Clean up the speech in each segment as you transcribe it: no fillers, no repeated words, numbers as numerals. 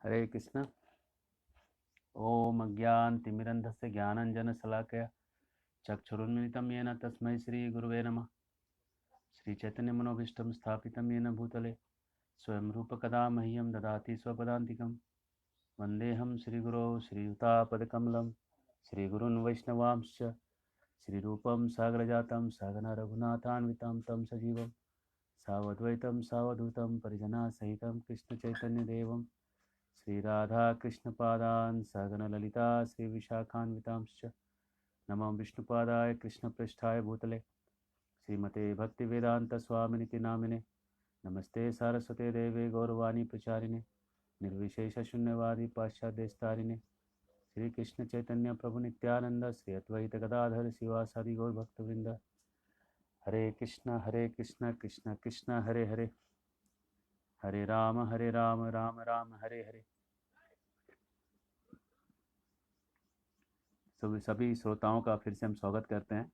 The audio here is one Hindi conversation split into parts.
हरे कृष्ण। ओम अज्ञानतिमिरन्धस्य ज्ञानाञ्जनशलाकया चक्षुरुन्मिलितं येन तस्मै श्रीगुरुवे नमः। श्रीचैतन्यमनोभीष्टं स्थापितं येन भूतले स्वयं रूपकदा मह्यं ददाति स्वपदान्तिकं। वन्देऽहं श्रीगुरो श्रीयुतापदकमलं श्रीगुरून् वैष्णवांश्च श्रीरूपं सागरजातं सहगना रघुनाथान्वितं तं सजीवं सावद्वैतं सावधूतं परिजनसहितं कृष्णचैतन्यदेवं श्रीराधाकृष्णपादान् सहगणललिता श्रीविशाखान्वितांश्च नमो विष्णुपादाय कृष्णपृष्ठाय भूतले श्रीमते भक्तिवेदान्तस्वामिनिति नामिने नमस्ते सारस्वते देवे गौरवाणी प्रचारिणे निर्विशेषशून्यवादी पाश्चात्यदेशतारिणे श्रीकृष्ण चैतन्य प्रभु नित्यानंद श्री अद्वैत गदाधर शिवासादि गौर भक्तवृंद। हरे कृष्ण कृष्ण कृष्ण हरे हरे, हरे राम राम राम हरे हरे। सभी श्रोताओं का फिर से हम स्वागत करते हैं।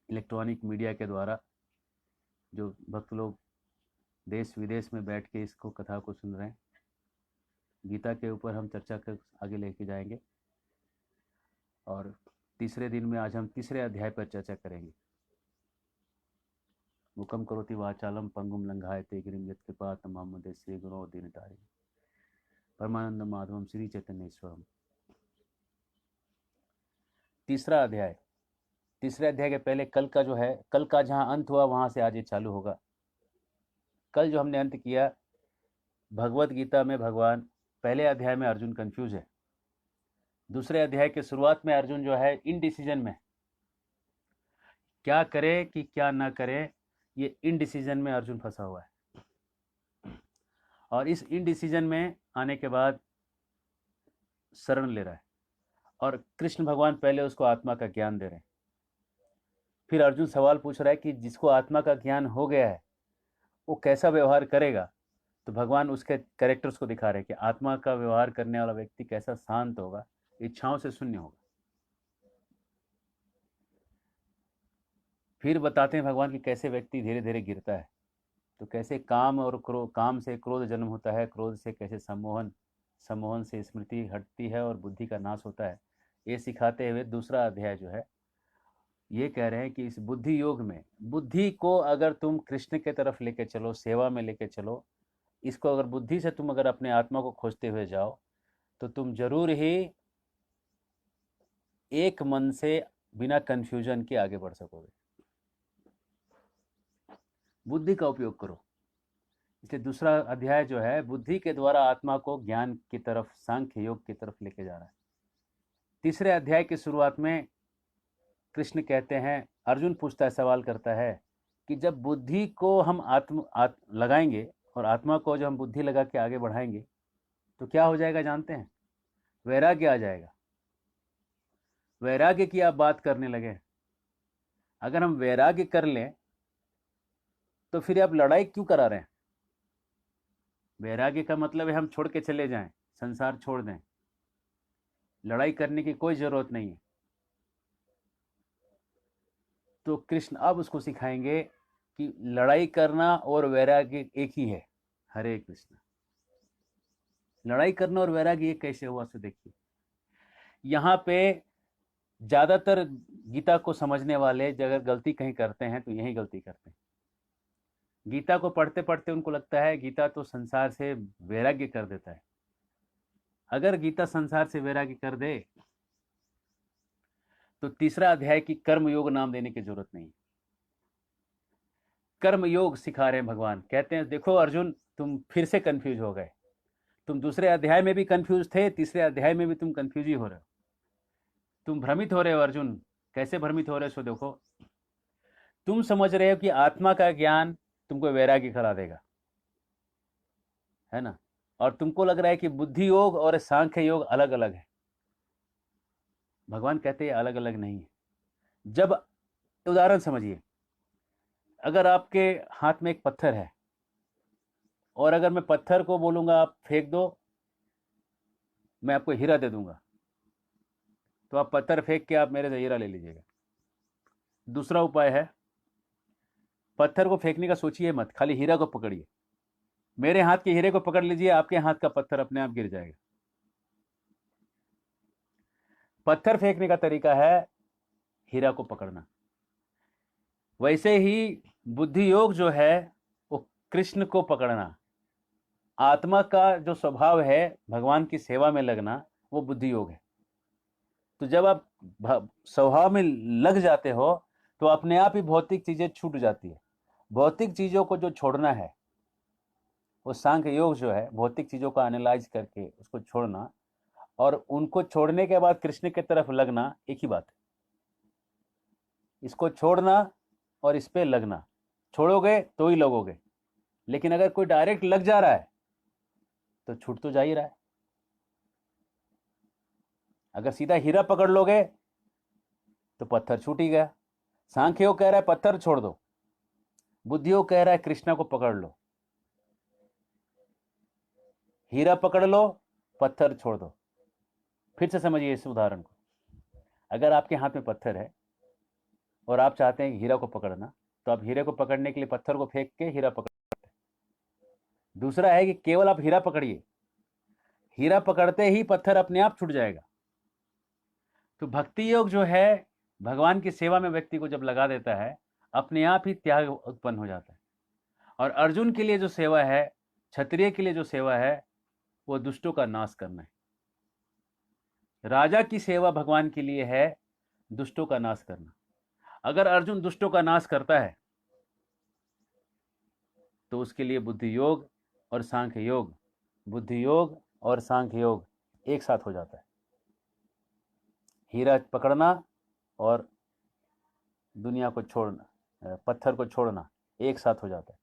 इलेक्ट्रॉनिक मीडिया के द्वारा जो भक्त लोग देश विदेश में बैठ के इसको कथा को सुन रहे हैं, गीता के ऊपर हम चर्चा कर आगे लेके जाएंगे और तीसरे दिन में आज हम तीसरे अध्याय पर चर्चा करेंगे। मुकम करोति वाचालम पंगुम लंघायते गिरिम यत्कृपात तमामुदे श्री गुरो दीनतारिणे परमानंद माधवम श्री चैतन्येश्वरम। तीसरे अध्याय के पहले कल का जो है, कल का जहाँ अंत हुआ वहाँ से आज ये चालू होगा। कल जो हमने अंत किया, भगवत गीता में भगवान पहले अध्याय में अर्जुन कंफ्यूज है, दूसरे अध्याय के शुरुआत में अर्जुन जो है इनडिसीजन में, क्या करे कि क्या ना करे, ये इनडिसीजन में अर्जुन फंसा हुआ है। और इस इनडिसीजन में आने के बाद शरण ले रहा है और कृष्ण भगवान पहले उसको आत्मा का ज्ञान दे रहे हैं। फिर अर्जुन सवाल पूछ रहा है कि जिसको आत्मा का ज्ञान हो गया है वो कैसा व्यवहार करेगा। तो भगवान उसके कैरेक्टर्स को दिखा रहे हैं कि आत्मा का व्यवहार करने वाला व्यक्ति कैसा शांत होगा, इच्छाओं से शून्य होगा। फिर बताते हैं भगवान कि कैसे व्यक्ति धीरे धीरे गिरता है, तो कैसे काम और काम से क्रोध जन्म होता है, क्रोध से कैसे सम्मोहन से स्मृति हटती है और बुद्धि का नाश होता है। ये सिखाते हुए दूसरा अध्याय जो है ये कह रहे हैं कि इस बुद्धि योग में बुद्धि को अगर तुम कृष्ण के तरफ लेके चलो, सेवा में लेके चलो, इसको अगर बुद्धि से तुम अगर अपने आत्मा को खोजते हुए जाओ तो तुम जरूर ही एक मन से बिना कंफ्यूजन के आगे बढ़ सकोगे। बुद्धि का उपयोग करो। इसलिए दूसरा अध्याय जो है बुद्धि के द्वारा आत्मा को ज्ञान की तरफ, सांख्य योग की तरफ लेके जा रहा है। तीसरे अध्याय की शुरुआत में कृष्ण कहते हैं, अर्जुन पूछता है, सवाल करता है कि जब बुद्धि को हम लगाएंगे और आत्मा को जब हम बुद्धि लगा के आगे बढ़ाएंगे तो क्या हो जाएगा जानते हैं? वैराग्य आ जाएगा। वैराग्य की आप बात करने लगे, अगर हम वैराग्य कर लें तो फिर आप लड़ाई क्यों करा रहे हैं? वैराग्य का मतलब है हम छोड़ के चले जाएं, संसार छोड़ दें, लड़ाई करने की कोई जरूरत नहीं है। तो कृष्ण अब उसको सिखाएंगे कि लड़ाई करना और वैराग्य एक ही है। हरे कृष्ण। लड़ाई करना और वैराग्य ये कैसे हुआ, सो देखिए। यहाँ पे ज्यादातर गीता को समझने वाले अगर गलती कहीं करते हैं तो यही गलती करते हैं। गीता को पढ़ते पढ़ते उनको लगता है गीता तो संसार से वैराग्य कर देता है। अगर गीता संसार से वैराग्य कर दे तो तीसरा अध्याय की कर्म योग नाम देने की जरूरत नहीं। कर्म योग सिखा रहे हैं भगवान। कहते हैं देखो अर्जुन, तुम फिर से कंफ्यूज हो गए। तुम दूसरे अध्याय में भी कंफ्यूज थे, तीसरे अध्याय में भी तुम कंफ्यूज ही हो रहे हो। तुम भ्रमित हो रहे हो अर्जुन। कैसे भ्रमित हो रहे हो? सो देखो, तुम समझ रहे हो कि आत्मा का ज्ञान तुमको वैराग्य करा देगा, है ना, और तुमको लग रहा है कि बुद्धि योग और सांख्य योग अलग अलग है। भगवान कहते हैं अलग अलग नहीं है। जब उदाहरण समझिए, अगर आपके हाथ में एक पत्थर है और अगर मैं पत्थर को बोलूंगा आप फेंक दो, मैं आपको हीरा दे दूंगा, तो आप पत्थर फेंक के आप मेरे से हीरा ले लीजिएगा। दूसरा उपाय है, पत्थर को फेंकने का सोचिए मत, खाली हीरा को पकड़िए। मेरे हाथ के हीरे को पकड़ लीजिए, आपके हाथ का पत्थर अपने आप गिर जाएगा। पत्थर फेंकने का तरीका है हीरा को पकड़ना। वैसे ही बुद्धि योग जो है वो कृष्ण को पकड़ना, आत्मा का जो स्वभाव है भगवान की सेवा में लगना, वो बुद्धि योग है। तो जब आप स्वभाव में लग जाते हो तो अपने आप ही भौतिक चीजें छूट जाती है। भौतिक चीजों को जो छोड़ना है वो सांख्य योग जो है, भौतिक चीजों को एनालाइज करके उसको छोड़ना और उनको छोड़ने के बाद कृष्ण की तरफ लगना, एक ही बात है। इसको छोड़ना और इस पे लगना, छोड़ोगे तो ही लगोगे, लेकिन अगर कोई डायरेक्ट लग जा रहा है तो छूट तो जा ही रहा है। अगर सीधा हीरा पकड़ लोगे तो पत्थर छूट ही गया। सांख्य योग कह रहा है पत्थर छोड़ दो, बुद्धि योग कह रहा है कृष्णा को पकड़ लो। हीरा पकड़ लो, पत्थर छोड़ दो। फिर से समझिए इस उदाहरण को। अगर आपके हाथ में पत्थर है और आप चाहते हैं हीरा को पकड़ना, तो आप हीरे को पकड़ने के लिए पत्थर को फेंक के हीरा पकड़ते हैं। दूसरा है कि केवल आप हीरा पकड़िए, हीरा पकड़ते ही पत्थर अपने आप छूट जाएगा। तो भक्ति योग जो है, भगवान की सेवा में व्यक्ति को जब लगा देता है, अपने आप ही त्याग उत्पन्न हो जाता है। और अर्जुन के लिए जो सेवा है, क्षत्रिय के लिए जो सेवा है, वो दुष्टों का नाश करना है। राजा की सेवा भगवान के लिए है दुष्टों का नाश करना। अगर अर्जुन दुष्टों का नाश करता है तो उसके लिए बुद्धि योग और सांख्य योग, बुद्धि योग और सांख्य योग एक साथ हो जाता है। हीरा पकड़ना और दुनिया को छोड़ना, पत्थर को छोड़ना एक साथ हो जाता है।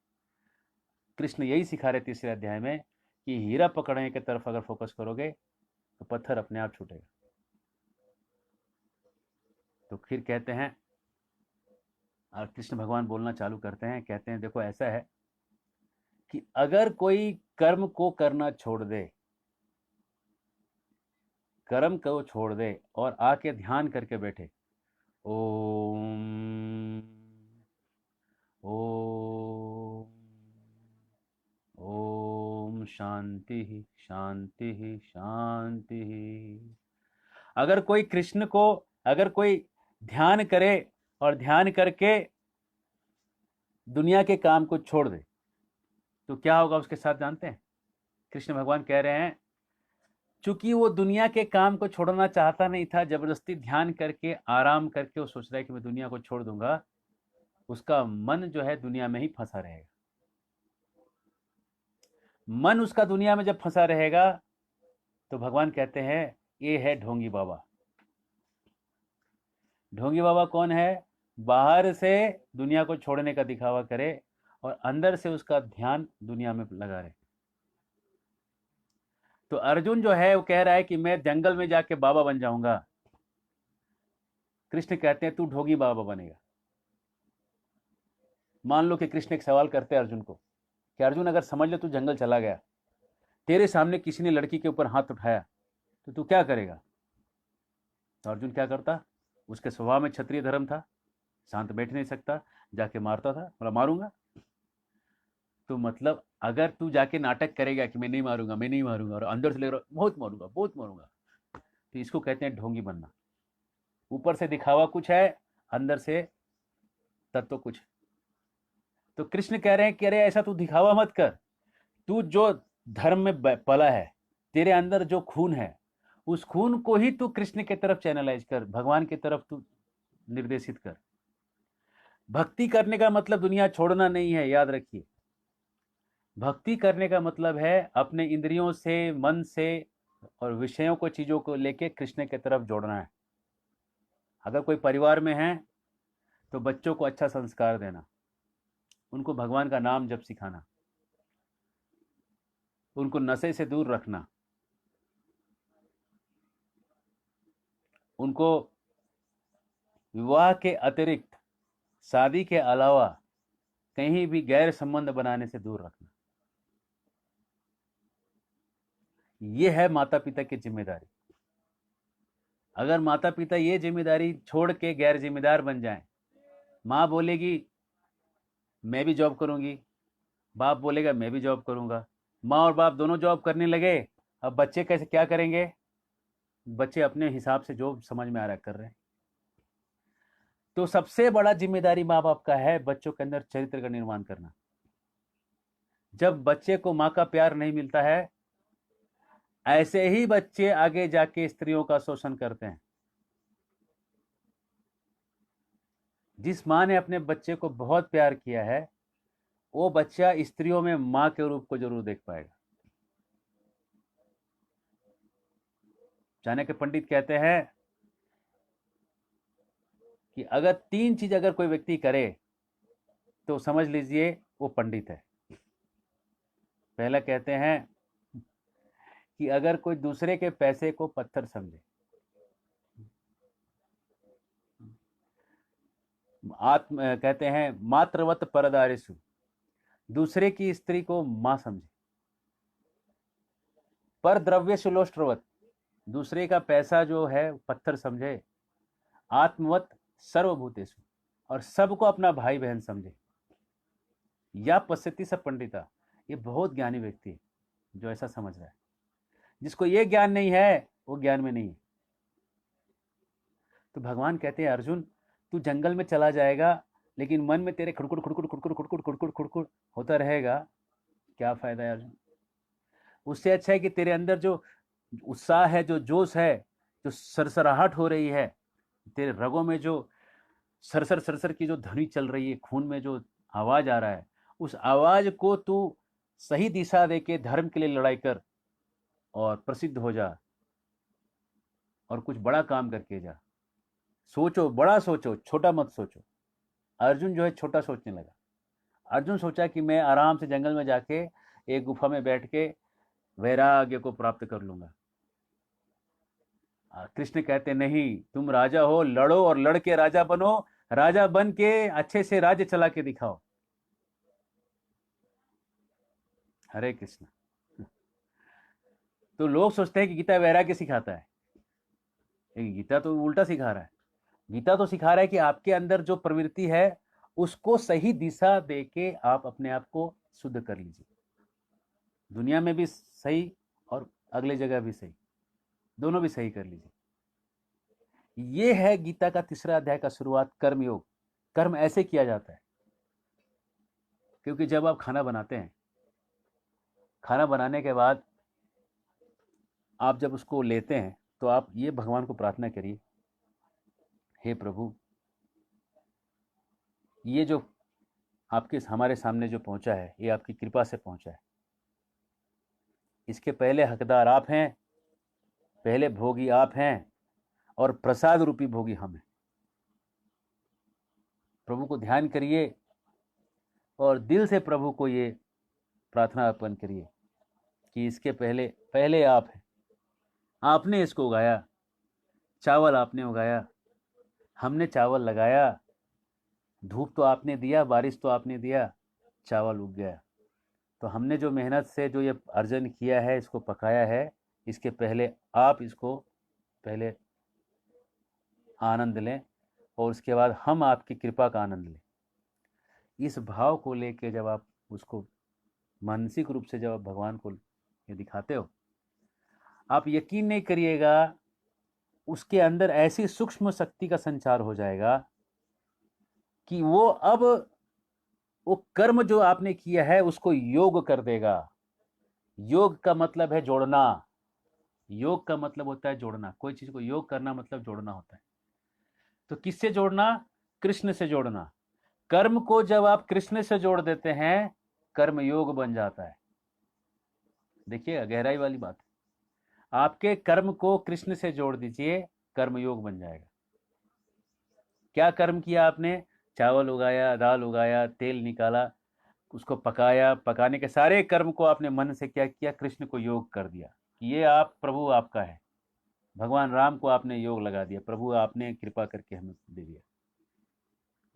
कृष्ण यही सिखा रहे तीसरे अध्याय में कि हीरा पकड़ने की तरफ अगर फोकस करोगे तो पत्थर अपने आप छूटेगा। तो फिर कहते हैं, और कृष्ण भगवान बोलना चालू करते हैं, कहते हैं देखो ऐसा है कि अगर कोई कर्म को करना छोड़ दे, कर्म को छोड़ दे और आके ध्यान करके बैठे, ओम ओम ओम शांति शांति शांति। अगर कोई कृष्ण को, अगर कोई ध्यान करे और ध्यान करके दुनिया के काम को छोड़ दे तो क्या होगा उसके साथ, जानते हैं? कृष्ण भगवान कह रहे हैं चूंकि वो दुनिया के काम को छोड़ना चाहता नहीं था, जबरदस्ती ध्यान करके आराम करके वो सोच रहा है कि मैं दुनिया को छोड़ दूंगा, उसका मन जो है दुनिया में ही फंसा रहेगा। मन उसका दुनिया में जब फंसा रहेगा तो भगवान कहते हैं ये है ढोंगी बाबा। ढोंगी बाबा कौन है? बाहर से दुनिया को छोड़ने का दिखावा करे और अंदर से उसका ध्यान दुनिया में लगा रहे। तो अर्जुन जो है वो कह रहा है कि मैं जंगल में जाके बाबा बन जाऊंगा। कृष्ण कहते हैं तू ढोंगी बाबा बनेगा। मान लो कि कृष्ण एक सवाल करते हैं अर्जुन को कि अर्जुन अगर समझ लो तू जंगल चला गया, तेरे सामने किसी ने लड़की के ऊपर हाथ उठाया, तो तू क्या करेगा? तो अर्जुन क्या करता? उसके स्वभाव में क्षत्रिय धर्म था, शांत बैठ नहीं सकता, जाके मारता था, बोला मारूंगा। तो मतलब अगर तू जाके नाटक करेगा कि मैं नहीं मारूंगा, मैं नहीं मारूंगा, और अंदर से ले रहा बहुत मारूंगा बहुत मारूंगा, तो इसको कहते हैं ढोंगी बनना। ऊपर से दिखावा कुछ है, अंदर से तत्व कुछ है। तो कृष्ण कह रहे हैं कि अरे ऐसा तू दिखावा मत कर, तू जो धर्म में पला है, तेरे अंदर जो खून है, उस खून को ही तू कृष्ण की तरफ चैनलाइज कर, भगवान की तरफ तू निर्देशित कर। भक्ति करने का मतलब दुनिया छोड़ना नहीं है, याद रखिए। भक्ति करने का मतलब है अपने इंद्रियों से, मन से और विषयों को, चीजों को लेके कृष्ण की तरफ जोड़ना है। अगर कोई परिवार में है तो बच्चों को अच्छा संस्कार देना, उनको भगवान का नाम जप सिखाना, उनको नशे से दूर रखना, उनको विवाह के अतिरिक्त, शादी के अलावा कहीं भी गैर संबंध बनाने से दूर रखना। ये है माता पिता की जिम्मेदारी। अगर माता पिता ये जिम्मेदारी छोड़ के गैर जिम्मेदार बन जाएं, माँ बोलेगी मैं भी जॉब करूंगी, बाप बोलेगा मैं भी जॉब करूंगा, माँ और बाप दोनों जॉब करने लगे, अब बच्चे कैसे क्या करेंगे? बच्चे अपने हिसाब से जो समझ में आ रहा है कर रहे हैं। तो सबसे बड़ा जिम्मेदारी माँ बाप का है बच्चों के अंदर चरित्र का निर्माण करना। जब बच्चे को माँ का प्यार नहीं मिलता है, ऐसे ही बच्चे आगे जाके स्त्रियों का शोषण करते हैं। जिस माँ ने अपने बच्चे को बहुत प्यार किया है, वो बच्चा स्त्रियों में माँ के रूप को जरूर देख पाएगा। चाणक्य पंडित कहते हैं कि अगर 3 चीज अगर कोई व्यक्ति करे तो समझ लीजिए वो पंडित है। पहला कहते हैं कि अगर कोई दूसरे के पैसे को पत्थर समझे, आत्म कहते हैं मात्रवत परदारिसु, दूसरे की स्त्री को मां समझे, पर द्रव्य सुलोष्ट्रवत, दूसरे का पैसा जो है पत्थर समझे, आत्मवत सर्वभूतेषु, और सबको अपना भाई बहन समझे। या पश्यति स पंडिता, ये बहुत ज्ञानी व्यक्ति है जो ऐसा समझ रहा है। जिसको ये ज्ञान नहीं है वो ज्ञान में नहीं है। तो भगवान कहते हैं अर्जुन, तू जंगल में चला जाएगा लेकिन मन में तेरे खुड़कुड़ खुड़कुड़ खुड़कुड़ खुड़कुड़ खुड़कुड़ खुड़कुड़ होता रहेगा, क्या फायदा है अर्जुन? उससे अच्छा है कि तेरे अंदर जो उत्साह है, जो जोश है, जो सरसराहट हो रही है, तेरे रगों में जो सरसर सरसर की जो ध्वनि चल रही है, खून में जो आवाज आ रहा है, उस आवाज को तू सही दिशा दे के धर्म के लिए लड़ाई कर और प्रसिद्ध हो जा और कुछ बड़ा काम करके जा। सोचो, बड़ा सोचो, छोटा मत सोचो। अर्जुन जो है छोटा सोचने लगा। अर्जुन सोचा कि मैं आराम से जंगल में जाके एक गुफा में बैठ के वैराग्य को प्राप्त कर लूंगा। कृष्ण कहते नहीं, तुम राजा हो, लड़ो और लड़ के राजा बनो, राजा बन के अच्छे से राज्य चला के दिखाओ। हरे कृष्ण। तो लोग सोचते हैं कि गीता वैराग्य सिखाता है, लेकिन गीता तो उल्टा सिखा रहा है। गीता तो सिखा रहा है कि आपके अंदर जो प्रवृत्ति है उसको सही दिशा दे के आप अपने आप को शुद्ध कर लीजिए। दुनिया में भी सही और अगले जगह भी सही, दोनों भी सही कर लीजिए। ये है गीता का 3रा अध्याय का शुरुआत, कर्म योग। कर्म ऐसे किया जाता है, क्योंकि जब आप खाना बनाते हैं, खाना बनाने के बाद आप जब उसको लेते हैं तो आप ये भगवान को प्रार्थना करिए, हे प्रभु, ये जो आपके हमारे सामने जो पहुंचा है ये आपकी कृपा से पहुंचा है, इसके पहले हकदार आप हैं, पहले भोगी आप हैं और प्रसाद रूपी भोगी हम हैं। प्रभु को ध्यान करिए और दिल से प्रभु को ये प्रार्थना अर्पण करिए कि इसके पहले आप हैं, आपने इसको उगाया, चावल आपने उगाया, हमने चावल लगाया, धूप तो आपने दिया, बारिश तो आपने दिया, चावल उग गया। तो हमने जो मेहनत से जो ये अर्जन किया है, इसको पकाया है, इसके पहले आप इसको पहले आनंद लें और उसके बाद हम आपकी कृपा का आनंद लें। इस भाव को लेके जब आप उसको मानसिक रूप से जब आप भगवान को ये दिखाते हो, आप यकीन नहीं करिएगा, उसके अंदर ऐसी सूक्ष्म शक्ति का संचार हो जाएगा कि वो अब वो कर्म जो आपने किया है उसको योग कर देगा। योग का मतलब है जोड़ना। योग का मतलब होता है जोड़ना। कोई चीज को योग करना मतलब जोड़ना होता है। तो किससे जोड़ना? कृष्ण से जोड़ना। कर्म को जब आप कृष्ण से जोड़ देते हैं, कर्म योग बन जाता है। देखिए गहराई वाली बात है। आपके कर्म को कृष्ण से जोड़ दीजिए, कर्म योग बन जाएगा। क्या कर्म किया आपने? चावल उगाया, दाल उगाया, तेल निकाला, उसको पकाया, पकाने के सारे कर्म को आपने मन से क्या किया? कृष्ण को योग कर दिया कि ये आप प्रभु आपका है। भगवान राम को आपने योग लगा दिया, प्रभु आपने कृपा करके हमें दे दिया।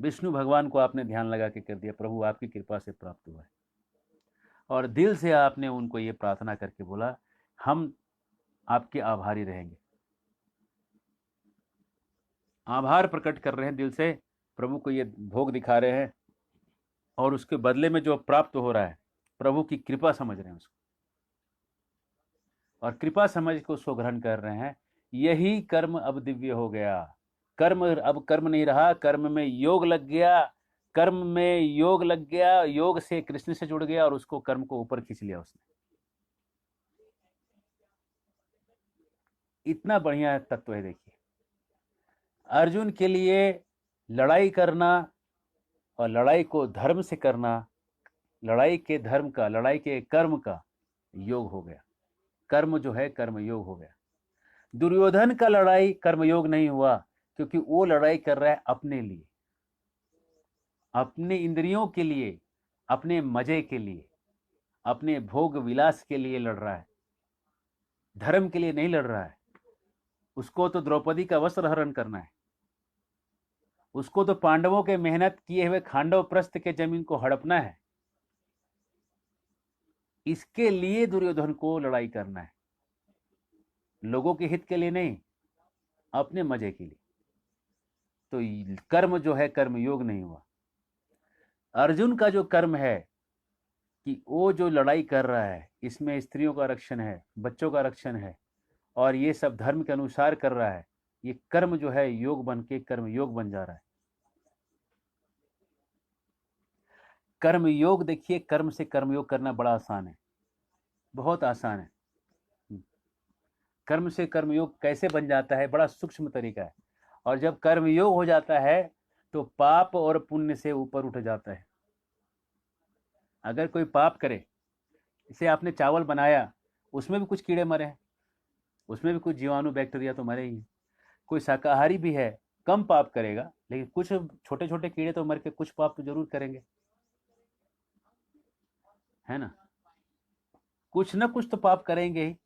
विष्णु भगवान को आपने ध्यान लगा के कर दिया, प्रभु आपकी कृपा से प्राप्त हुआ है। और दिल से आपने उनको ये प्रार्थना करके बोला, हम आपके आभारी रहेंगे। आभार प्रकट कर रहे हैं दिल से, प्रभु को ये भोग दिखा रहे हैं और उसके बदले में जो प्राप्त हो रहा है प्रभु की कृपा समझ रहे हैं उसको, और कृपा समझ के उसको ग्रहण कर रहे हैं। यही कर्म अब दिव्य हो गया। कर्म अब कर्म नहीं रहा, कर्म में योग लग गया, कर्म में योग लग गया, योग से कृष्ण से जुड़ गया और उसको कर्म को ऊपर खींच लिया उसने। इतना बढ़िया तत्व है। देखिए, अर्जुन के लिए लड़ाई करना और लड़ाई को धर्म से करना, लड़ाई के धर्म का, लड़ाई के कर्म का योग हो गया। कर्म जो है कर्म योग हो गया। दुर्योधन का लड़ाई कर्मयोग नहीं हुआ, क्योंकि वो लड़ाई कर रहा है अपने लिए, अपने इंद्रियों के लिए, अपने मजे के लिए, अपने भोग विलास के लिए लड़ रहा है, धर्म के लिए नहीं लड़ रहा है। उसको तो द्रौपदी का वस्त्र हरण करना है, उसको तो पांडवों के मेहनत किए हुए खांडव प्रस्थ के जमीन को हड़पना है। इसके लिए दुर्योधन को लड़ाई करना है, लोगों के हित के लिए नहीं, अपने मजे के लिए। तो कर्म जो है कर्म योग नहीं हुआ। अर्जुन का जो कर्म है कि वो जो लड़ाई कर रहा है, इसमें स्त्रियों का रक्षण है, बच्चों का रक्षण है, और ये सब धर्म के अनुसार कर रहा है। ये कर्म जो है योग बन के कर्म योग बन जा रहा है। कर्म योग, देखिए, कर्म से कर्म योग करना बड़ा आसान है, बहुत आसान है। कर्म से कर्म योग कैसे बन जाता है, बड़ा सूक्ष्म तरीका है। और जब कर्म योग हो जाता है तो पाप और पुण्य से ऊपर उठ जाता है। अगर कोई पाप करे, इसे आपने चावल बनाया, उसमें भी कुछ कीड़े मरे हैं, उसमें भी कुछ जीवाणु बैक्टीरिया तो मरे ही हैं। कोई शाकाहारी भी है, कम पाप करेगा, लेकिन कुछ छोटे छोटे कीड़े तो मर के कुछ पाप तो जरूर करेंगे, है ना। कुछ ना कुछ तो पाप करेंगे ही।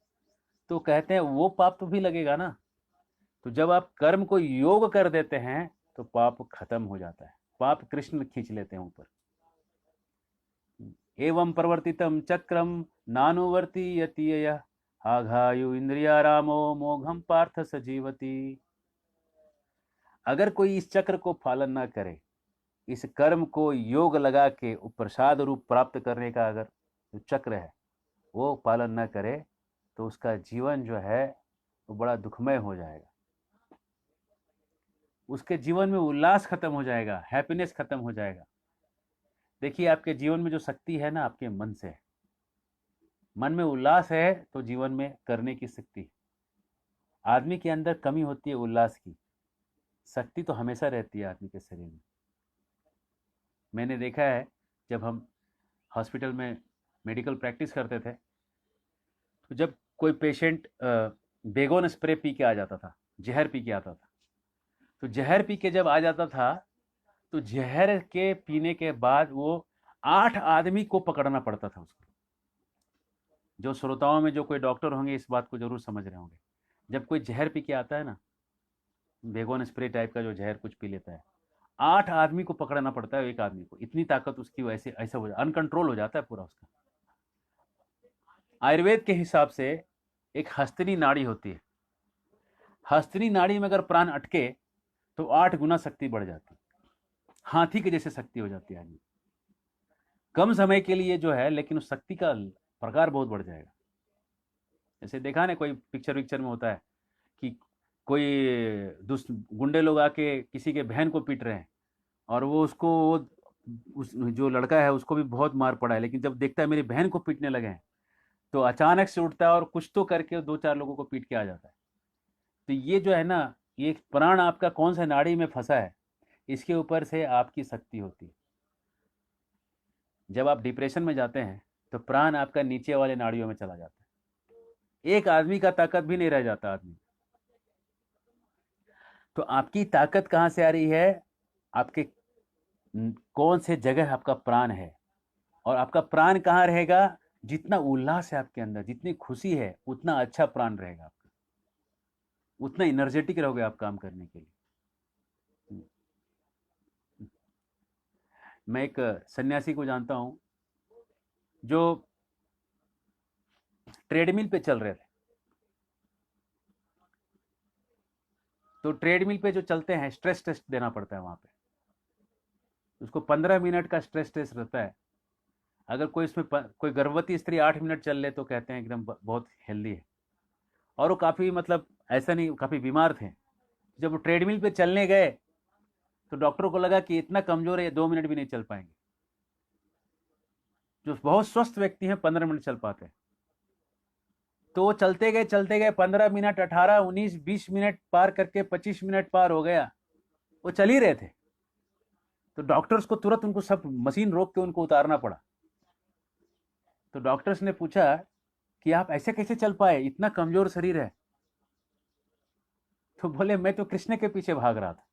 तो कहते हैं वो पाप तो भी लगेगा ना। तो जब आप कर्म को योग कर देते हैं तो पाप खत्म हो जाता है, पाप कृष्ण खींच लेते हैं ऊपर। एवं प्रवर्तितम चक्रम नानुवर्ती यतीय आघायु इंद्रियारामो मोघम पार्थ सजीवती। अगर कोई इस चक्र को पालन ना करे, इस कर्म को योग लगा के प्रसाद रूप प्राप्त करने का अगर जो चक्र है वो पालन ना करे, तो उसका जीवन जो है वो बड़ा दुखमय हो जाएगा। उसके जीवन में उल्लास खत्म हो जाएगा, हैप्पीनेस खत्म हो जाएगा। देखिए, आपके जीवन में जो शक्ति है ना, आपके मन से है। मन में उल्लास है तो जीवन में करने की शक्ति। आदमी के अंदर कमी होती है उल्लास की, शक्ति तो हमेशा रहती है आदमी के शरीर में। मैंने देखा है, जब हम हॉस्पिटल में मेडिकल प्रैक्टिस करते थे, तो जब कोई पेशेंट बेगोन स्प्रे पी के आ जाता था, जहर पी के आता था, तो जहर पी के जब आ जाता था तो जहर के पीने के बाद वो 8 आदमी को पकड़ना पड़ता था उसको। जो श्रोताओं में जो कोई डॉक्टर होंगे इस बात को जरूर समझ रहे होंगे। जब कोई जहर पी के आता है ना, बेगोन स्प्रे टाइप का जो जहर कुछ पी लेता है, 8 आदमी को पकड़ना पड़ता है एक आदमी को। इतनी ताकत उसकी, वैसे ऐसा हो जाता, अनकंट्रोल हो जाता है पूरा उसका। आयुर्वेद के हिसाब से एक हस्तनी नाड़ी होती है, हस्तनी नाड़ी में अगर प्राण अटके तो 8 गुना शक्ति बढ़ जाती है, हाथी के जैसे शक्ति हो जाती है आदमी। कम समय के लिए जो है, लेकिन उस शक्ति का प्रकार बहुत बढ़ जाएगा। जैसे देखा ना, कोई पिक्चर विक्चर में होता है कि कोई दुष्ट गुंडे लोग आके किसी के बहन को पीट रहे हैं, और वो उसको उस जो लड़का है उसको भी बहुत मार पड़ा है, लेकिन जब देखता है मेरी बहन को पीटने लगे हैं, तो अचानक से उठता है और कुछ तो करके 2-4 लोगों को पीट के आ जाता है। तो ये जो है ना, ये प्राण आपका कौन सा नाड़ी में फंसा है, इसके ऊपर से आपकी शक्ति होती है। जब आप डिप्रेशन में जाते हैं तो प्राण आपका नीचे वाले नाड़ियों में चला जाता है, एक आदमी का ताकत भी नहीं रह जाता आदमी। तो आपकी ताकत कहाँ से आ रही है, आपके कौन से जगह आपका प्राण है। और आपका प्राण कहाँ रहेगा, जितना उल्लास है आपके अंदर, जितनी खुशी है, उतना अच्छा प्राण रहेगा आपका, उतना एनर्जेटिक रहोगे आप काम करने के लिए। मैं एक सन्यासी को जानता हूं जो ट्रेडमिल पे चल रहे थे। तो ट्रेडमिल पे जो चलते हैं, स्ट्रेस टेस्ट देना पड़ता है वहां पे। उसको 15 मिनट का स्ट्रेस टेस्ट रहता है। अगर कोई इसमें कोई गर्भवती स्त्री 8 मिनट चल ले तो कहते हैं एकदम बहुत हेल्दी है। और वो काफ़ी मतलब ऐसा नहीं, काफ़ी बीमार थे। जब वो ट्रेडमिल पे चलने गए तो डॉक्टरों को लगा कि इतना कमज़ोर है, ये 2 मिनट भी नहीं चल पाएंगे। जो बहुत स्वस्थ व्यक्ति हैं 15 मिनट चल पाते हैं। तो वो चलते गए 15 मिनट, 18, 19, 20 मिनट पार करके 25 मिनट पार हो गया, वो चल ही रहे थे। तो डॉक्टर्स को तुरंत उनको सब मशीन रोक के उनको उतारना पड़ा। तो डॉक्टर्स ने पूछा कि आप ऐसे कैसे चल पाए, इतना कमजोर शरीर है। तो बोले मैं तो कृष्ण के पीछे भाग रहा था।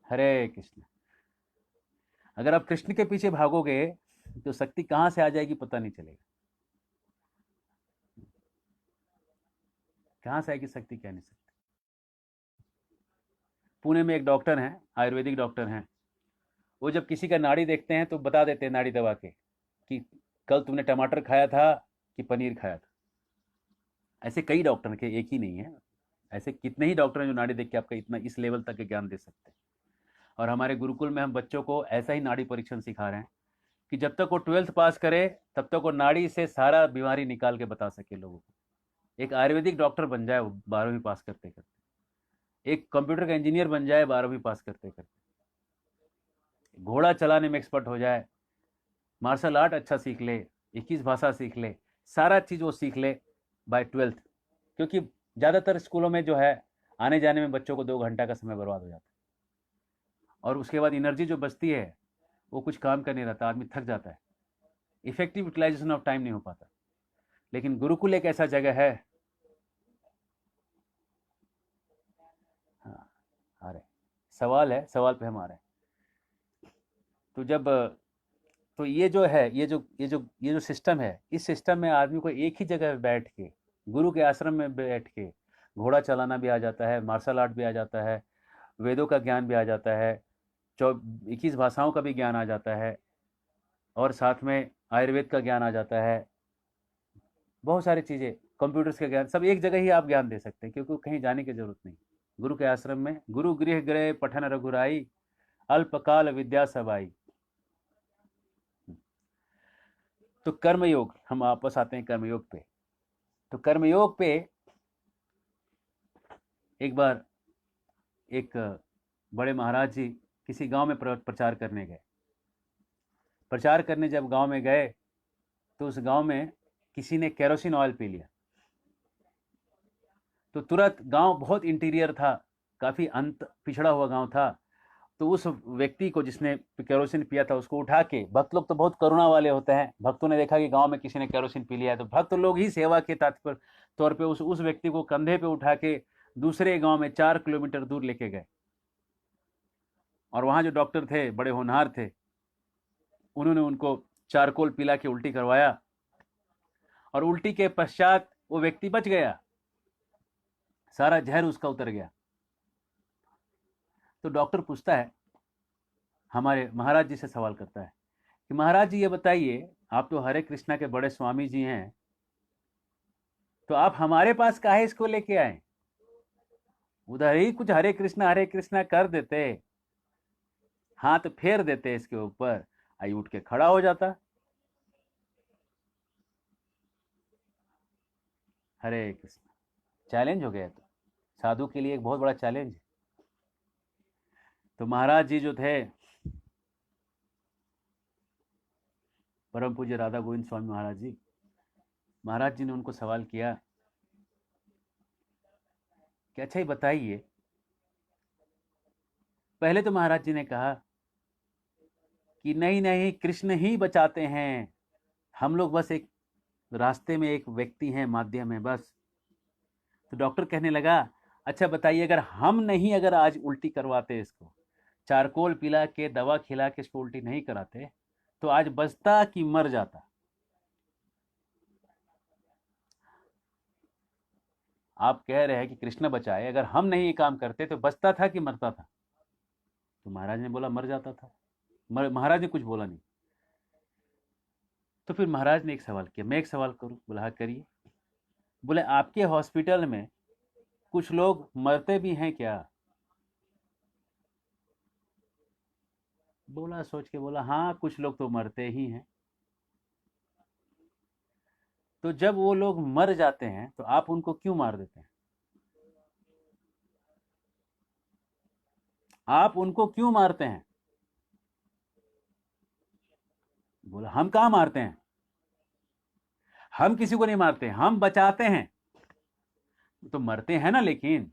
हरे कृष्ण। अगर आप कृष्ण के पीछे भागोगे तो शक्ति कहां से आ जाएगी पता नहीं चलेगा। कहां से आएगी शक्ति, कह नहीं सकते। पुणे में एक डॉक्टर हैं, आयुर्वेदिक डॉक्टर हैं। वो जब किसी का नाड़ी देखते हैं तो बता देते हैं नाड़ी दबा के कि कल तुमने टमाटर खाया था कि पनीर खाया था। ऐसे कई डॉक्टर के, एक ही नहीं है। ऐसे कितने ही डॉक्टर हैं जो नाड़ी देख के आपका इतना इस लेवल तक के ज्ञान दे सकते हैं। और हमारे गुरुकुल में हम बच्चों को ऐसा ही नाड़ी परीक्षण सिखा रहे हैं कि जब तक वो 12th पास करे तब तक वो नाड़ी से सारा बीमारी निकाल के बता सके लोगों को। एक आयुर्वेदिक डॉक्टर बन जाए वो 12वीं पास करते करते, एक कंप्यूटर का इंजीनियर बन जाए 12वीं पास करते करते, घोड़ा चलाने में एक्सपर्ट हो जाए, मार्शल आर्ट अच्छा सीख ले, 21 भाषा सीख ले, सारा चीज़ वो सीख ले बाय 12th। क्योंकि ज़्यादातर स्कूलों में जो है आने जाने में बच्चों को 2 घंटा का समय बर्बाद हो जाता है। और उसके बाद एनर्जी जो बचती है वो कुछ काम का नहीं रहता, आदमी थक जाता है, इफेक्टिव यूटिलाइजेशन ऑफ टाइम नहीं हो पाता। लेकिन गुरुकुल एक ऐसा जगह है। हाँ, आ रहे सवाल है, सवाल पे हम आ रहे हैं। तो जब तो ये जो है, ये जो सिस्टम है, इस सिस्टम में आदमी को एक ही जगह बैठ के, गुरु के आश्रम में बैठ के घोड़ा चलाना भी आ जाता है, मार्शल आर्ट भी आ जाता है, वेदों का ज्ञान भी आ जाता है, 21 भाषाओं का भी ज्ञान आ जाता है, और साथ में आयुर्वेद का ज्ञान आ जाता है। बहुत सारी चीज़ें, कंप्यूटर्स का ज्ञान, सब एक जगह ही आप ज्ञान दे सकते हैं, क्योंकि कहीं जाने की जरूरत नहीं। गुरु के आश्रम में गुरु गृह गृह पठन रघुराई, अल्पकाल विद्या सबाई। तो कर्मयोग, हम वापस आते हैं कर्मयोग पे। तो कर्मयोग पे एक बार एक बड़े महाराज जी किसी गांव में प्रचार करने गए। प्रचार करने जब गांव में गए तो उस गांव में किसी ने केरोसिन ऑयल पी लिया। तो तुरंत, गांव बहुत इंटीरियर था, काफ़ी अंत पिछड़ा हुआ गांव था। तो उस व्यक्ति को जिसने केरोसिन पिया था उसको उठा के, भक्त लोग तो बहुत करुणा वाले होते हैं, भक्तों ने देखा कि गांव में किसी ने केरोसिन पी लिया है तो भक्त लोग ही सेवा के तात्पर्य तौर पे उस व्यक्ति को कंधे पे उठा के दूसरे गांव में 4 किलोमीटर दूर लेके गए। और वहाँ जो डॉक्टर थे बड़े होनहार थे, उन्होंने उनको चारकोल पिला के उल्टी करवाया, और उल्टी के पश्चात वो व्यक्ति बच गया, सारा जहर उसका उतर गया। तो डॉक्टर पूछता है, हमारे महाराज जी से सवाल करता है कि महाराज जी ये बताइए, आप तो हरे कृष्णा के बड़े स्वामी जी हैं, तो आप हमारे पास काहे इसको लेके आए? उधर ही कुछ हरे कृष्णा कर देते, हाथ फेर देते इसके ऊपर, आई उठ के खड़ा हो जाता। हरे कृष्ण। चैलेंज हो गया, तो साधु के लिए एक बहुत बड़ा चैलेंज। तो महाराज जी जो थे, परम पूज्य राधा गोविंद स्वामी महाराज जी ने उनको सवाल किया कि अच्छा ही बताइए। पहले तो महाराज जी ने कहा कि नहीं नहीं, कृष्ण ही बचाते हैं, हम लोग बस एक रास्ते में एक व्यक्ति हैं, माध्यम है बस। तो डॉक्टर कहने लगा, अच्छा बताइए, अगर हम नहीं, अगर आज उल्टी करवाते इसको, चारकोल पिला के दवा खिला के इसको उल्टी नहीं कराते, तो आज बचता कि मर जाता? आप कह रहे हैं कि कृष्ण बचाए, अगर हम नहीं ये काम करते तो बचता था कि मरता था? तो महाराज ने बोला मर जाता था। महाराज ने कुछ बोला नहीं। तो फिर महाराज ने एक सवाल किया, मैं एक सवाल करूं? बोला हाँ करिए। बोले आपके हॉस्पिटल में कुछ लोग मरते भी हैं क्या? बोला, सोच के बोला, हाँ कुछ लोग तो मरते ही हैं। तो जब वो लोग मर जाते हैं तो आप उनको क्यों मार देते हैं? आप उनको क्यों मारते हैं? बोला, हम कहाँ मारते हैं, हम किसी को नहीं मारते, हम बचाते हैं। तो मरते हैं ना लेकिन।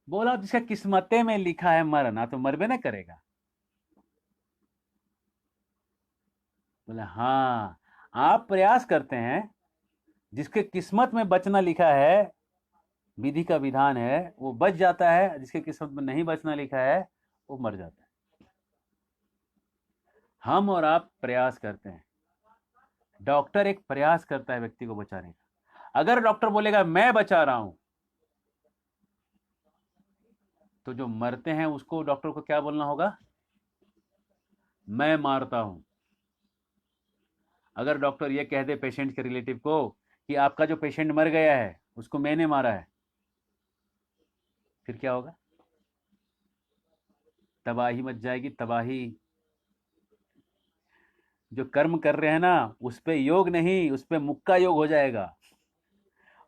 बोला, जिसका किस्मते में लिखा है मरना तो मरबे ना करेगा। बोला, हाँ, आप प्रयास करते हैं, जिसके किस्मत में बचना लिखा है, विधि का विधान है, वो बच जाता है, जिसके किस्मत में नहीं बचना लिखा है वो मर जाता है। हम और आप प्रयास करते हैं, डॉक्टर एक प्रयास करता है व्यक्ति को बचाने का। अगर डॉक्टर बोलेगा मैं बचा रहा हूं, तो जो मरते हैं उसको डॉक्टर को क्या बोलना होगा? मैं मारता हूं। अगर डॉक्टर ये कह दे पेशेंट के रिलेटिव को कि आपका जो पेशेंट मर गया है उसको मैंने मारा है, फिर क्या होगा? तबाही मच जाएगी, तबाही। जो कर्म कर रहे हैं ना, उस पे योग नहीं, उस पे मुक्का योग हो जाएगा।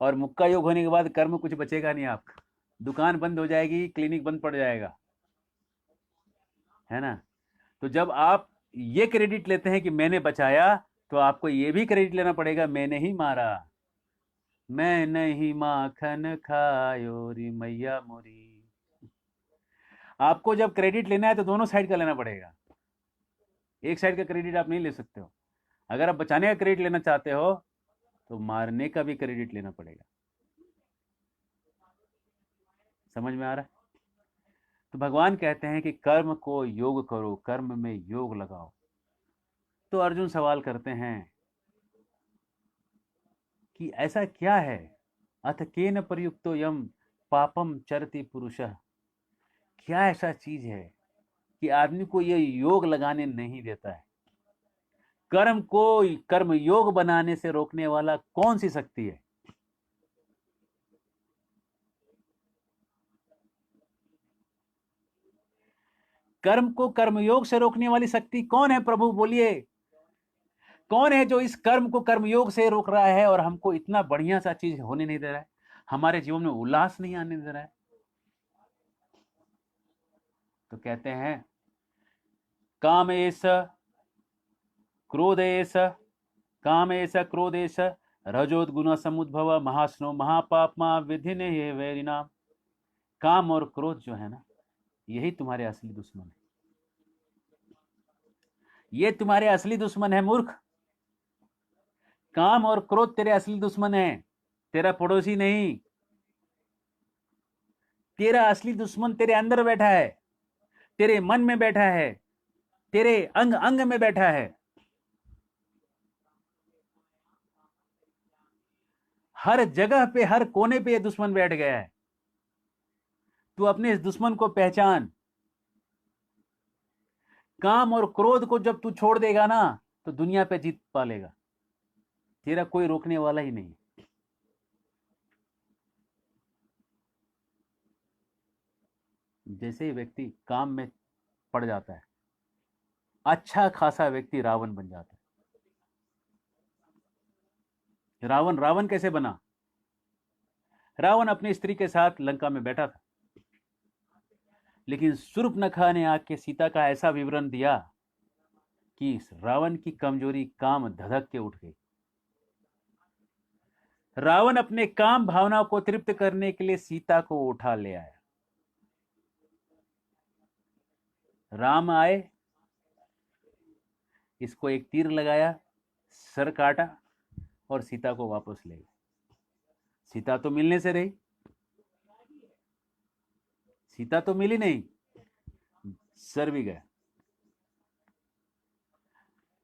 और मुक्का योग होने के बाद कर्म कुछ बचेगा नहीं आपका। दुकान बंद हो जाएगी, क्लिनिक बंद पड़ जाएगा, है ना? तो जब आप ये क्रेडिट लेते हैं कि मैंने बचाया, तो आपको ये भी क्रेडिट लेना पड़ेगा, मैंने ही मारा। मैं नहीं माखन खायो री मैया मोरी। आपको जब क्रेडिट लेना है तो दोनों साइड का लेना पड़ेगा, एक साइड का क्रेडिट आप नहीं ले सकते हो। अगर आप बचाने का क्रेडिट लेना चाहते हो तो मारने का भी क्रेडिट लेना पड़ेगा। समझ में आ रहा है? तो भगवान कहते हैं कि कर्म को योग करो, कर्म में योग लगाओ। तो अर्जुन सवाल करते हैं कि ऐसा क्या है, अथ केन प्रयुक्तो यम पापम चरति पुरुषः, क्या ऐसा चीज है कि आदमी को ये योग लगाने नहीं देता है? कर्म को कर्म योग बनाने से रोकने वाला कौन सी शक्ति है? कर्म को कर्मयोग से रोकने वाली शक्ति कौन है प्रभु, बोलिए। कौन है जो इस कर्म को कर्मयोग से रोक रहा है और हमको इतना बढ़िया सा चीज होने नहीं दे रहा है, हमारे जीवन में उल्लास नहीं आने दे रहा है? तो कहते हैं, काम एस क्रोधेश, काम एस क्रोधेश रजोद्गुण समुद्भव महास्नो महापापमा विधिने ये वैरिनाम। काम और क्रोध जो है ना, यही तुम्हारे असली दुश्मन है। ये तुम्हारे असली दुश्मन है मूर्ख। काम और क्रोध तेरे असली दुश्मन है, तेरा पड़ोसी नहीं। तेरा असली दुश्मन तेरे अंदर बैठा है, तेरे मन में बैठा है, तेरे अंग अंग में बैठा है। हर जगह पे, हर कोने पे ये दुश्मन बैठ गया है। तू अपने इस दुश्मन को पहचान। काम और क्रोध को जब तू छोड़ देगा ना, तो दुनिया पे जीत पालेगा, तेरा कोई रोकने वाला ही नहीं। जैसे ही व्यक्ति काम में पड़ जाता है, अच्छा खासा व्यक्ति रावण बन जाता है। रावण रावण कैसे बना? रावण अपनी स्त्री के साथ लंका में बैठा था, लेकिन शूर्पणखा ने आके सीता का ऐसा विवरण दिया कि रावण की कमजोरी काम धधक के उठ गई। रावण अपने काम भावना को तृप्त करने के लिए सीता को उठा ले आया। राम आए, इसको एक तीर लगाया, सर काटा और सीता को वापस ले गए। सीता तो मिलने से रही, सीता तो मिली नहीं, सर भी गया।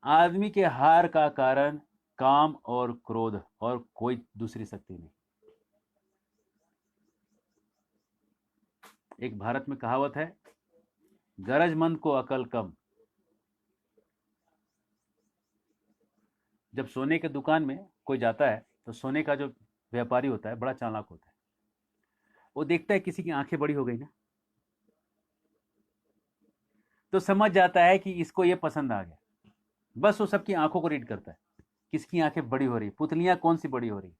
आदमी के हार का कारण काम और क्रोध, और कोई दूसरी शक्ति नहीं। एक भारत में कहावत है, गरजमंद को अकल कम। जब सोने के दुकान में कोई जाता है तो सोने का जो व्यापारी होता है बड़ा चालाक होता है। वो देखता है किसी की आंखें बड़ी हो गई ना, तो समझ जाता है कि इसको ये पसंद आ गया। बस वो सबकी आंखों को रीड करता है, किसकी आंखें बड़ी हो रही, पुतलियां कौन सी बड़ी हो रही,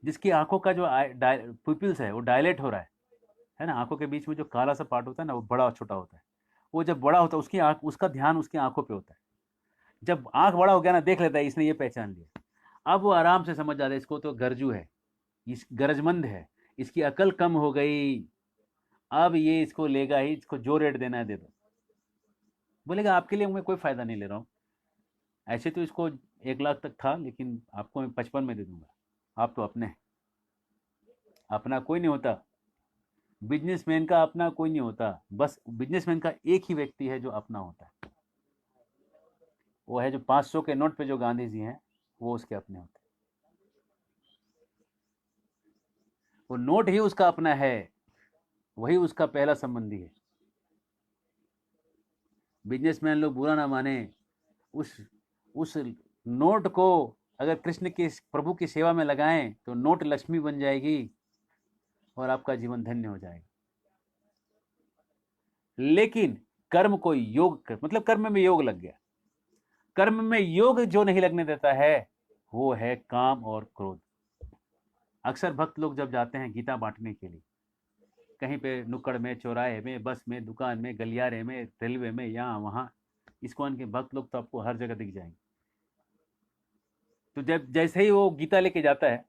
जिसकी आंखों का जो पुपिल्स है वो डायलेट हो रहा है ना, आंखों के बीच में जो काला सा पार्ट होता है ना, वो बड़ा और छोटा होता है। वो जब बड़ा होता है उसकी आंख, उसका ध्यान उसकी आंखों पे होता है। जब आंख बड़ा हो गया ना, देख लेता है इसने ये पहचान लिया, अब वो आराम से समझ जाता है इसको तो गरजू है, इस गरजमंद है, इसकी अकल कम हो गई, अब ये इसको लेगा ही, इसको जो रेट देना है दे दो। बोलेगा आपके लिए मैं कोई फायदा नहीं ले रहा हूँ, ऐसे तो इसको 1 लाख तक था, लेकिन आपको मैं 55 में दे दूंगा, आप तो अपने हैं। अपना कोई नहीं होता, बिजनेसमैन का अपना कोई नहीं होता, बस बिजनेसमैन का एक ही व्यक्ति है जो अपना होता है, वो है जो 500 के नोट पे जो गांधी जी हैं, वो उसके अपने होते हैं। वो नोट ही उसका अपना है, वही उसका पहला संबंधी है। बिजनेसमैन लोग बुरा ना माने, उस उस नोट को अगर कृष्ण के प्रभु की सेवा में लगाएं तो नोट लक्ष्मी बन जाएगी और आपका जीवन धन्य हो जाएगा। लेकिन कर्म को योग कर, मतलब कर्म में योग लग गया, कर्म में योग जो नहीं लगने देता है वो है काम और क्रोध। अक्सर भक्त लोग जब जाते हैं गीता बांटने के लिए, कहीं पे नुक्कड़ में, चौराहे में, बस में, दुकान में, गलियारे में, रेलवे में, यहाँ वहाँ, इस्कॉन के भक्त लोग तो आपको हर जगह दिख जाएंगे। तो जब जैसे ही वो गीता लेके जाता है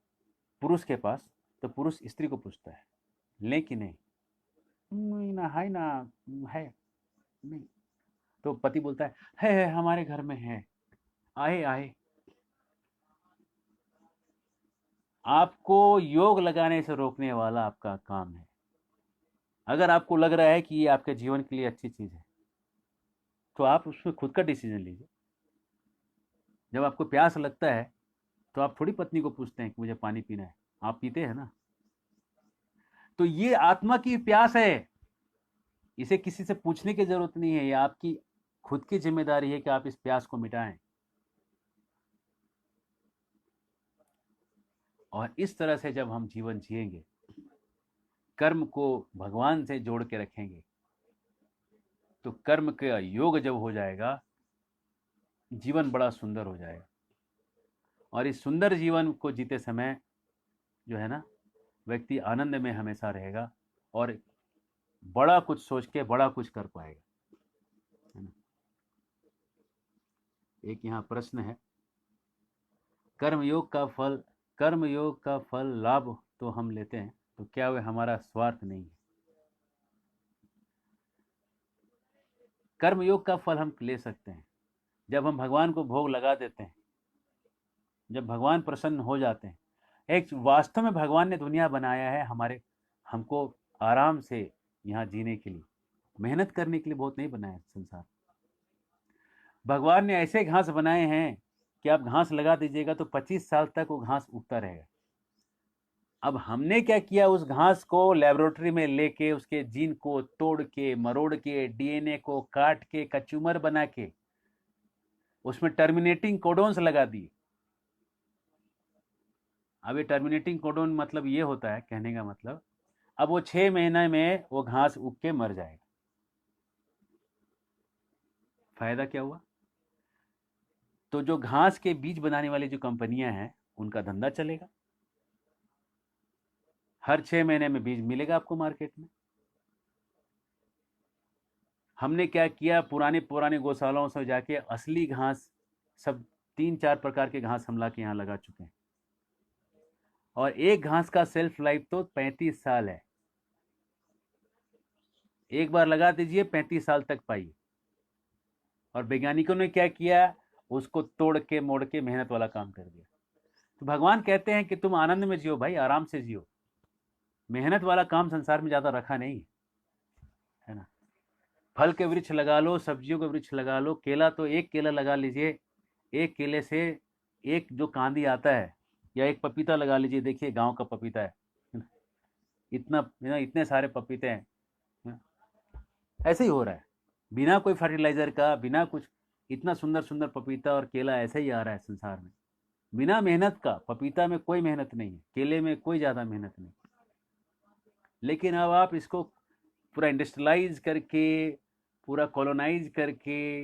पुरुष के पास, तो पुरुष स्त्री को पूछता है ले कि नहीं, ना है ना, है नहीं, तो पति बोलता है हमारे घर में है, आए आए। आपको योग लगाने से रोकने वाला आपका काम है। अगर आपको लग रहा है कि ये आपके जीवन के लिए अच्छी चीज है, तो आप उसमें खुद का डिसीजन लीजिए। जब आपको प्यास लगता है तो आप थोड़ी पत्नी को पूछते हैं कि मुझे पानी पीना है, आप पीते हैं ना। तो ये आत्मा की प्यास है, इसे किसी से पूछने की जरूरत नहीं है, ये आपकी खुद की जिम्मेदारी है कि आप इस प्यास को मिटाएं। और इस तरह से जब हम जीवन जिएंगे, कर्म को भगवान से जोड़ के रखेंगे, तो कर्म का योग जब हो जाएगा, जीवन बड़ा सुंदर हो जाएगा। और इस सुंदर जीवन को जीते समय जो है ना, व्यक्ति आनंद में हमेशा रहेगा और बड़ा कुछ सोच के बड़ा कुछ कर पाएगा, है ना। एक यहाँ प्रश्न है, कर्म योग का फल लाभ तो हम लेते हैं, तो क्या वह हमारा स्वार्थ नहीं है? कर्म योग का फल हम ले सकते हैं जब हम भगवान को भोग लगा देते हैं, जब भगवान प्रसन्न हो जाते हैं। एक वास्तव में भगवान ने दुनिया बनाया है हमको आराम से यहाँ जीने के लिए, मेहनत करने के लिए बहुत नहीं बनाया संसार। भगवान ने ऐसे घास बनाए हैं कि आप घास लगा दीजिएगा तो 25 साल तक वो घास उगता रहेगा। अब हमने क्या किया, उस घास को लेबोरेटरी में लेके उसके जीन को तोड़ के मरोड़ के डीएनए को काट के कचूमर बना के उसमें टर्मिनेटिंग कोडोन्स लगा दिए। अब ये टर्मिनेटिंग कोडोन मतलब ये होता है, कहने का मतलब अब वो 6 महीने में वो घास उग के मर जाएगा। फायदा क्या हुआ? तो जो घास के बीज बनाने वाली जो कंपनियां हैं उनका धंधा चलेगा, हर 6 महीने में बीज मिलेगा आपको मार्केट में। हमने क्या किया, पुराने पुराने गौशालाओं से जाके असली घास सब 3-4 प्रकार के घास हम ला के यहाँ लगा चुके हैं, और एक घास का सेल्फ लाइफ तो 35 साल है। एक बार लगा दीजिए, 35 साल तक पाइए। और वैज्ञानिकों ने क्या किया, उसको तोड़ के मोड़ के मेहनत वाला काम कर दिया। तो भगवान कहते हैं कि तुम आनंद में जियो भाई, आराम से जियो, मेहनत वाला काम संसार में ज्यादा रखा नहीं है ना। फल के वृक्ष लगा लो, सब्जियों के वृक्ष लगा लो, केला तो एक केला लगा लीजिए, एक केले से एक जो कांदी आता है, या एक पपीता लगा लीजिए, देखिए गांव का पपीता है, इतना इतने सारे पपीते हैं। ऐसे ही हो रहा है, बिना कोई फर्टिलाइजर का, बिना कुछ, इतना सुंदर सुंदर पपीता और केला ऐसे ही आ रहा है संसार में, बिना मेहनत का। पपीता में कोई मेहनत नहीं है, केले में कोई ज़्यादा मेहनत नहीं। लेकिन अब आप इसको पूरा इंडस्ट्रियलाइज करके पूरा कॉलोनाइज करके,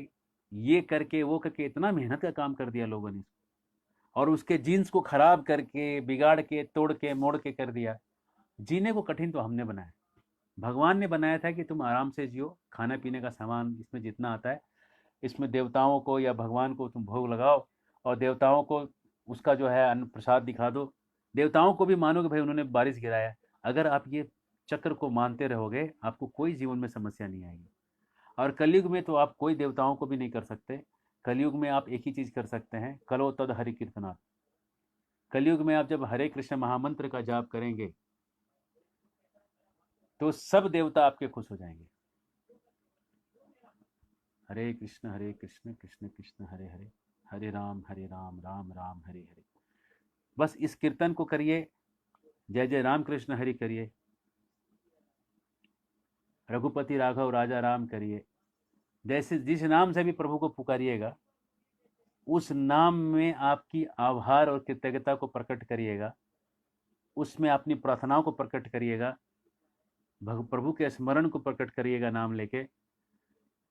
ये करके वो करके इतना मेहनत का काम कर दिया लोगों ने, और उसके जीन्स को खराब करके, बिगाड़ के, तोड़ के, मोड़ के कर दिया। जीने को कठिन तो हमने बनाया, भगवान ने बनाया था कि तुम आराम से जियो, खाने पीने का सामान इसमें जितना आता है, इसमें देवताओं को या भगवान को तुम भोग लगाओ, और देवताओं को उसका जो है अन्न प्रसाद दिखा दो। देवताओं को भी मानो कि भाई उन्होंने बारिश गिराया। अगर आप ये चक्र को मानते रहोगे, आपको कोई जीवन में समस्या नहीं आएगी। और कलयुग में तो आप कोई देवताओं को भी नहीं कर सकते। कलयुग में आप एक ही चीज़ कर सकते हैं, करो तद हरि कीर्तनाथ। कलयुग में आप जब हरे कृष्ण महामंत्र का जाप करेंगे तो सब देवता आपके खुश हो जाएंगे। हरे कृष्ण कृष्ण कृष्ण हरे हरे, हरे राम राम राम हरे हरे। बस इस कीर्तन को करिए, जय जय राम कृष्ण हरि करिए, रघुपति राघव राजा राम करिए। जैसे जिस नाम से भी प्रभु को पुकारिएगा, उस नाम में आपकी आभार और कृतज्ञता को प्रकट करिएगा, उसमें अपनी प्रार्थनाओं को प्रकट करिएगा, प्रभु के स्मरण को प्रकट करिएगा नाम लेके।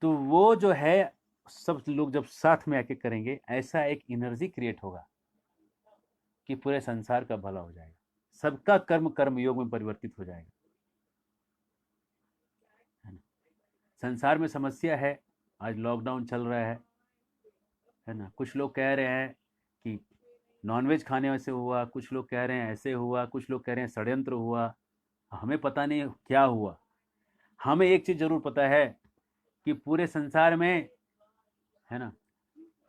तो वो जो है सब लोग जब साथ में आके करेंगे, ऐसा एक एनर्जी क्रिएट होगा कि पूरे संसार का भला हो जाएगा, सबका कर्म कर्म योग में परिवर्तित हो जाएगा, है ना। संसार में समस्या है, आज लॉकडाउन चल रहा है ना। कुछ लोग कह रहे हैं कि नॉनवेज खाने से हुआ, कुछ लोग कह रहे हैं ऐसे हुआ, कुछ लोग कह रहे हैं षड्यंत्र हुआ। हमें पता नहीं क्या हुआ। हमें एक चीज़ जरूर पता है कि पूरे संसार में, है ना,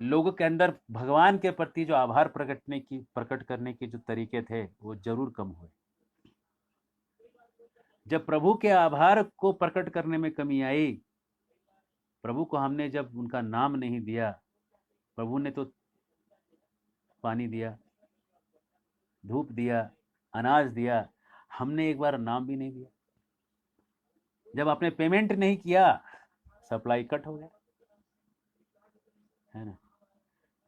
लोगों के अंदर भगवान के प्रति जो आभार प्रकट करने के जो तरीके थे वो जरूर कम हुए। जब प्रभु के आभार को प्रकट करने में कमी आई, प्रभु को हमने जब उनका नाम नहीं दिया, प्रभु ने तो पानी दिया, धूप दिया, अनाज दिया, हमने एक बार नाम भी नहीं दिया। जब आपने पेमेंट नहीं किया, सप्लाई कट हो गया, है ना।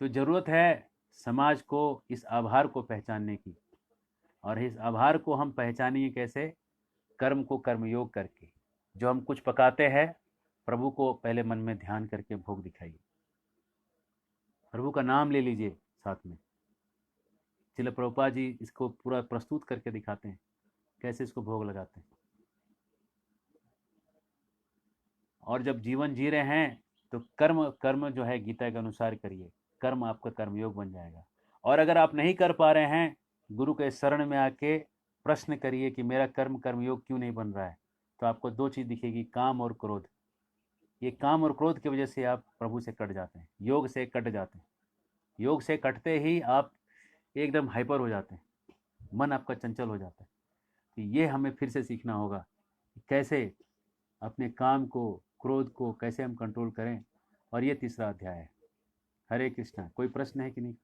तो जरूरत है समाज को इस आभार को पहचानने की, और इस आभार को हम पहचानेंगे कैसे? कर्म को कर्मयोग करके। जो हम कुछ पकाते हैं, प्रभु को पहले मन में ध्यान करके भोग दिखाइए, प्रभु का नाम ले लीजिए साथ में। श्रील प्रभुपाद जी इसको पूरा प्रस्तुत करके दिखाते हैं कैसे इसको भोग लगाते हैं। और जब जीवन जी रहे हैं तो कर्म कर्म जो है गीता के अनुसार करिए, कर्म आपका कर्मयोग बन जाएगा। और अगर आप नहीं कर पा रहे हैं, गुरु के शरण में आके प्रश्न करिए कि मेरा कर्म कर्मयोग क्यों नहीं बन रहा है। तो आपको दो चीज़ दिखेगी, काम और क्रोध। ये काम और क्रोध की वजह से आप प्रभु से कट जाते हैं, योग से कट जाते हैं। योग से कटते ही आप एकदम हाइपर हो जाते हैं, मन आपका चंचल हो जाता है। तो ये हमें फिर से सीखना होगा कैसे अपने काम को, क्रोध को कैसे हम कंट्रोल करें। और ये तीसरा अध्याय है। हरे कृष्णा। कोई प्रश्न है कि नहीं?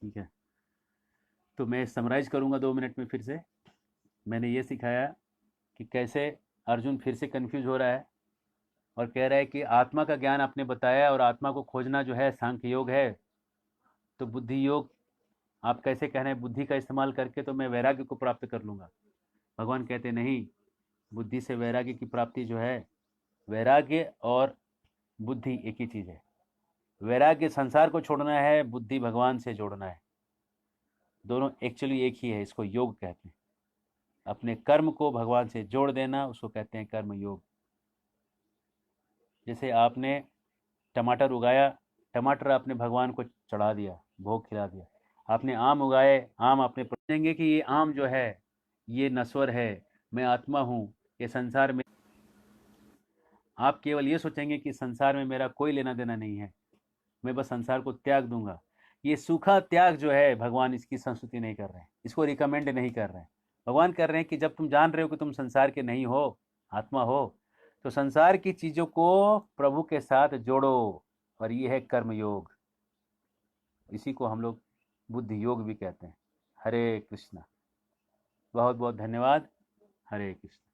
ठीक है, तो मैं समराइज करूंगा 2 मिनट में फिर से। मैंने ये सिखाया कि कैसे अर्जुन फिर से कंफ्यूज हो रहा है और कह रहा है कि आत्मा का ज्ञान आपने बताया, और आत्मा को खोजना जो है सांख्य योग है, तो बुद्धि योग आप कैसे कह रहे हैं बुद्धि का इस्तेमाल करके तो मैं वैराग्य को प्राप्त कर लूँगा। भगवान कहते नहीं, बुद्धि से वैराग्य की प्राप्ति जो है, वैराग्य और बुद्धि एक ही चीज़ है। वैराग्य संसार को छोड़ना है, बुद्धि भगवान से जोड़ना है। दोनों एक्चुअली एक ही है, इसको योग कहते हैं। अपने कर्म को भगवान से जोड़ देना, उसको कहते हैं कर्म योग। जैसे आपने टमाटर उगाया, टमाटर आपने भगवान को चढ़ा दिया, भोग खिला दिया। आपने आम उगाए, आम आपने समझेंगे कि ये आम जो है ये नश्वर है, मैं आत्मा हूँ, ये संसार में। आप केवल ये सोचेंगे कि संसार में मेरा कोई लेना देना नहीं है, मैं बस संसार को त्याग दूंगा। ये सूखा त्याग जो है, भगवान इसकी संस्तुति नहीं कर रहे हैं, इसको रिकमेंड नहीं कर रहे हैं। भगवान कर रहे हैं कि जब तुम जान रहे हो कि तुम संसार के नहीं हो, आत्मा हो, तो संसार की चीज़ों को प्रभु के साथ जोड़ो, और ये है कर्म योग। इसी को हम लोग बुद्धि योग भी कहते हैं। हरे कृष्णा। बहुत बहुत धन्यवाद। हरे कृष्ण।